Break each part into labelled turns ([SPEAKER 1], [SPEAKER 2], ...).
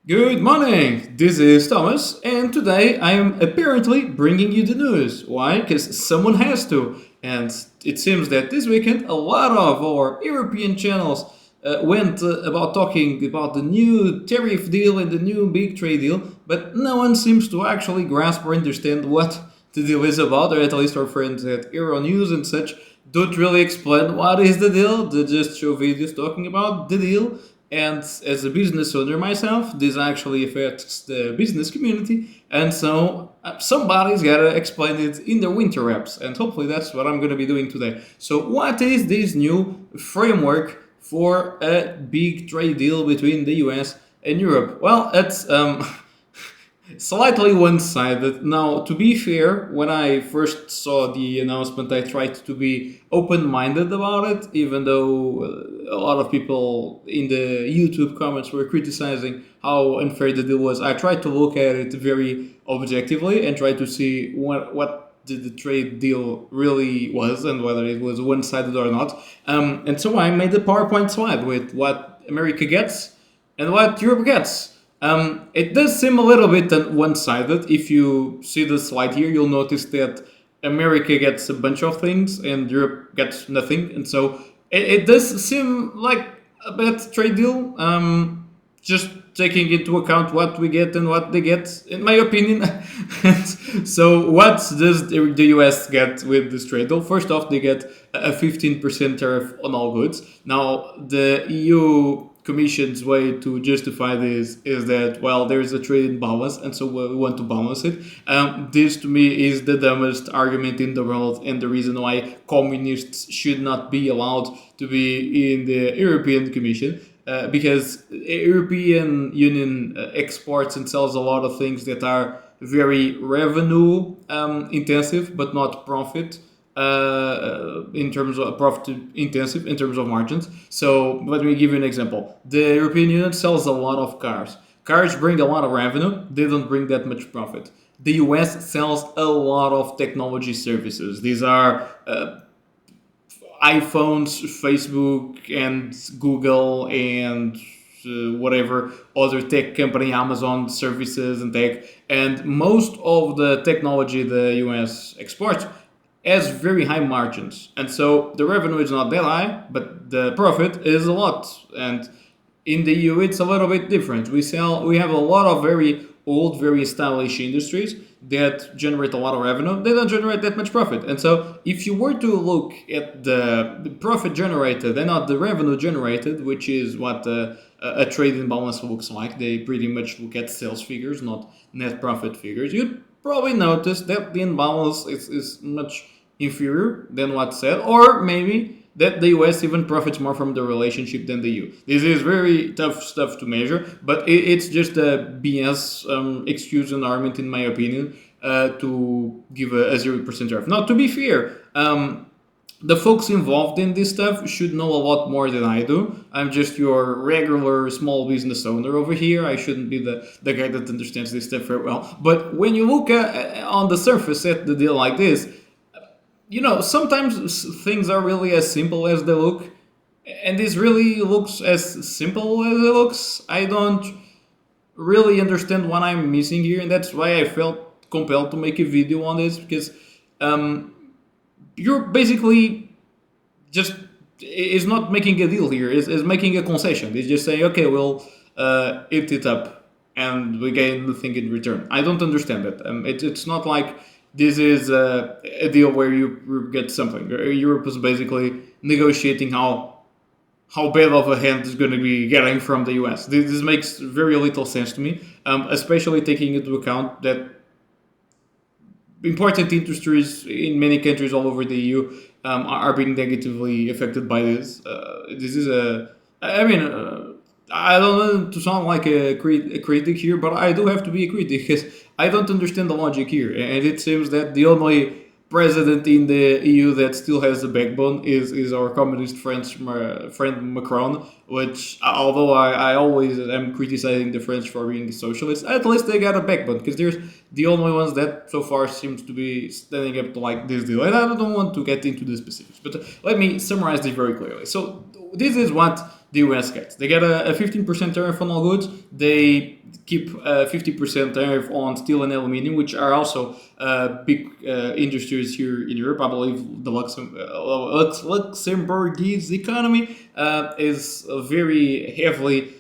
[SPEAKER 1] Good morning. This is Thomas, and today I am apparently bringing you the news. Why? Because someone has to. And it seems that this weekend a lot of our European channels went about talking about the new tariff deal and the new big trade deal, but no one seems to actually grasp or understand what the deal is about, or at least our friends at Euronews and such don't really explain what is the deal. They just show videos talking about the deal. And as a business owner myself, this actually affects the business community. And so somebody's got to explain it in their winter reps. And hopefully that's what I'm going to be doing today. So, what is this new framework for a big trade deal between the US and Europe? Well, it's slightly one-sided. Now, to be fair, when I first saw the announcement, I tried to be open-minded about it, even though a lot of people in the YouTube comments were criticizing how unfair the deal was. I tried to look at it very objectively and try to see what the trade deal really was and whether it was one-sided or not. And so I made a PowerPoint slide with what America gets and what Europe gets. It does seem a little bit one-sided. If you see the slide here, you'll notice that America gets a bunch of things and Europe gets nothing, and so it does seem like a bad trade deal. Just taking into account what we get and what they get, in my opinion. So, what does the US get with this trade deal? First off, they get a 15% tariff on all goods. Now, the EU Commission's way to justify this is that, well, there is a trade imbalance, and so we want to balance it. This to me is the dumbest argument in the world, and the reason why communists should not be allowed to be in the European Commission. Because European Union exports and sells a lot of things that are very revenue intensive, but not profit in terms of profit intensive in terms of margins. So let me give you an example. The European Union sells a lot of cars. Cars bring a lot of revenue. They don't bring that much profit. The US sells a lot of technology services. These are iPhones, Facebook, and Google, and whatever other tech company, Amazon services and tech. And most of the technology the US exports has very high margins. And so the revenue is not that high, but the profit is a lot. And in the EU, it's a little bit different. We have a lot of very old, very established industries that generate a lot of revenue. They don't generate that much profit. And so if you were to look at the profit generated and not the revenue generated, which is what a trade imbalance looks like, they pretty much look at sales figures, not net profit figures, you'd probably notice that the imbalance is much inferior than what's said, or maybe that the US even profits more from the relationship than the EU. This is very tough stuff to measure, but it's just a BS excuse and argument, in my opinion, to give a 0% tariff. Now, to be fair, the folks involved in this stuff should know a lot more than I do. I'm just your regular small business owner over here. I shouldn't be the guy that understands this stuff very well. But when you look on the surface at the deal like this, sometimes things are really as simple as they look, and this really looks as simple as it looks. I don't really understand what I'm missing here, and that's why I felt compelled to make a video on this, because um, you're basically just is not making a deal here. Is making a concession. It's just saying, okay, we'll eat it up, and we gain nothing in return. I don't understand that. It's not like this is a deal where you get something. Europe is basically negotiating how bad of a hand is going to be getting from the US. This makes very little sense to me, especially taking into account that important industries in many countries all over the EU are being negatively affected by this. This is I mean, I don't want to sound like a critic here, but I do have to be a critic because I don't understand the logic here. And it seems that the only president in the EU that still has a backbone is our communist friend Macron, which, although I always am criticizing the French for being socialist, at least they got a backbone, because they're the only ones that so far seems to be standing up to like this deal. And I don't want to get into the specifics, but let me summarize this very clearly. So this is what the US gets. They get a 15% tariff on all goods. They keep 50% tariff on steel and aluminum, which are also big industries here in Europe. I believe the Luxembourgese economy is very heavily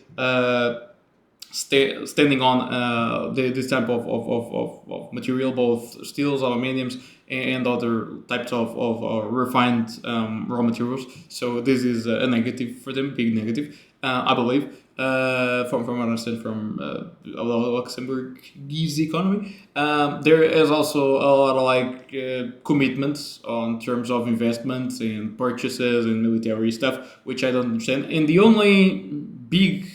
[SPEAKER 1] standing on this type of material, both steels, aluminiums, and other types of refined raw materials. So this is a negative for them, big negative, I believe. From what I understand from Luxembourgese economy, there is also a lot of commitments on terms of investments and purchases and military stuff, which I don't understand. And the only big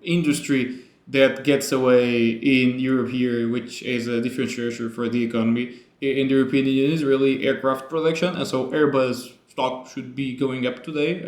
[SPEAKER 1] industry that gets away in Europe here, which is a differentiator for the economy in the European Union, is really aircraft production. And so Airbus stock should be going up today.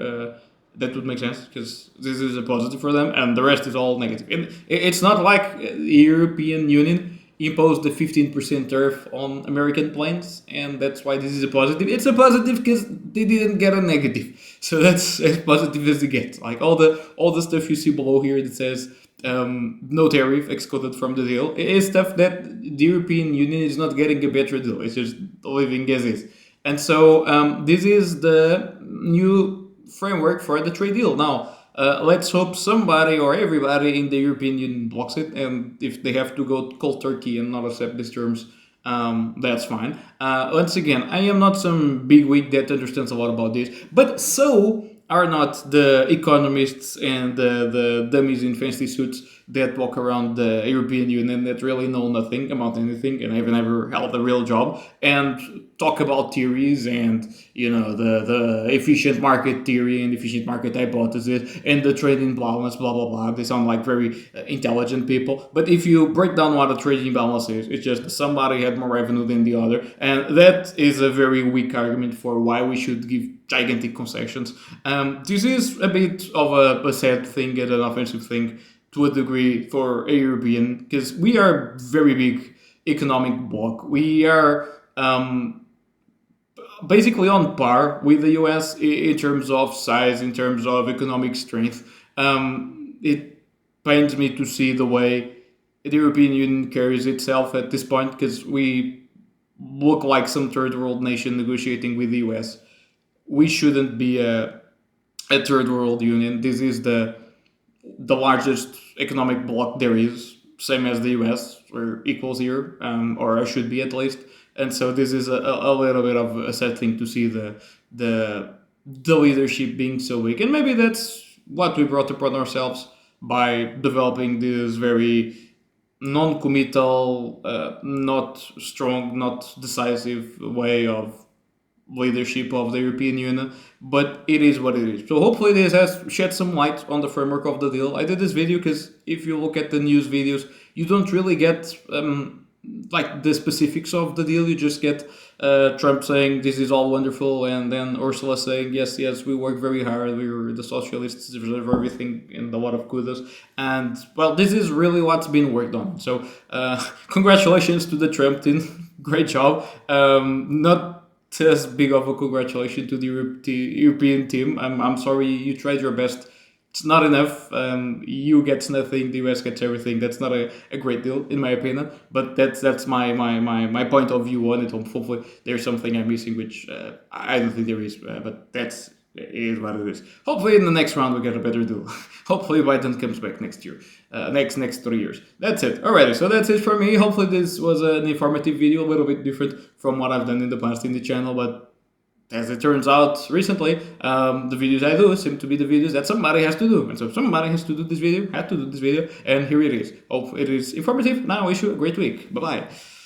[SPEAKER 1] That would make sense because this is a positive for them, and the rest is all negative. And it's not like the European Union imposed the 15% tariff on American planes, and that's why this is a positive. It's a positive because they didn't get a negative, so that's as positive as they get. Like all the stuff you see below here that says no tariff excluded from the deal is stuff that the European Union is not getting a better deal. It's just living as is, and so this is the new framework for the trade deal. Now, let's hope somebody or everybody in the European Union blocks it, and if they have to go cold turkey and not accept these terms, that's fine. Once again, I am not some big wig that understands a lot about this, but so are not the economists and the dummies in fancy suits that walk around the European Union that really know nothing about anything and have never held a real job and talk about theories and the efficient market theory and efficient market hypothesis and the trade imbalance, blah blah blah. They sound like very intelligent people, but if you break down what a trade imbalance is, it's just somebody had more revenue than the other, and that is a very weak argument for why we should give gigantic concessions. This is a bit of a sad thing and an offensive thing to a degree for a European, because we are very big economic bloc. We are basically on par with the US in terms of size, in terms of economic strength. It pains me to see the way the European Union carries itself at this point, because we look like some third world nation negotiating with the US. We shouldn't be a third world union. This is the largest economic bloc there is, same as the US. We're equals here, or I should be at least. And so this is a little bit of a sad thing to see the leadership being so weak. And maybe that's what we brought upon ourselves by developing this very non-committal, not strong, not decisive way of leadership of the European Union, but it is what it is. So hopefully this has shed some light on the framework of the deal. I did this video because if you look at the news videos, you don't really get the specifics of the deal. You just get Trump saying this is all wonderful, and then Ursula saying yes, we work very hard, we're the socialists, deserve everything, and a lot of kudos. And well, this is really what's been worked on. So congratulations to the Trump team. Great job. Not as big of a congratulation to the European team. I'm sorry, you tried your best. It's not enough. EU gets nothing, the US gets everything. That's not a great deal, in my opinion. But that's my point of view on it. Hopefully, there's something I'm missing, which I don't think there is. But that's it is what it is. Hopefully, in the next round, we get a better deal. Hopefully, Biden comes back next year. Next 3 years. That's it. Alrighty, so that's it for me. Hopefully, this was an informative video, a little bit different from what I've done in the past in the channel, but as it turns out recently, the videos I do seem to be the videos that somebody has to do. And so somebody has to do this video, had to do this video, and here it is. Hope it is informative. Now I wish you a great week. Bye-bye.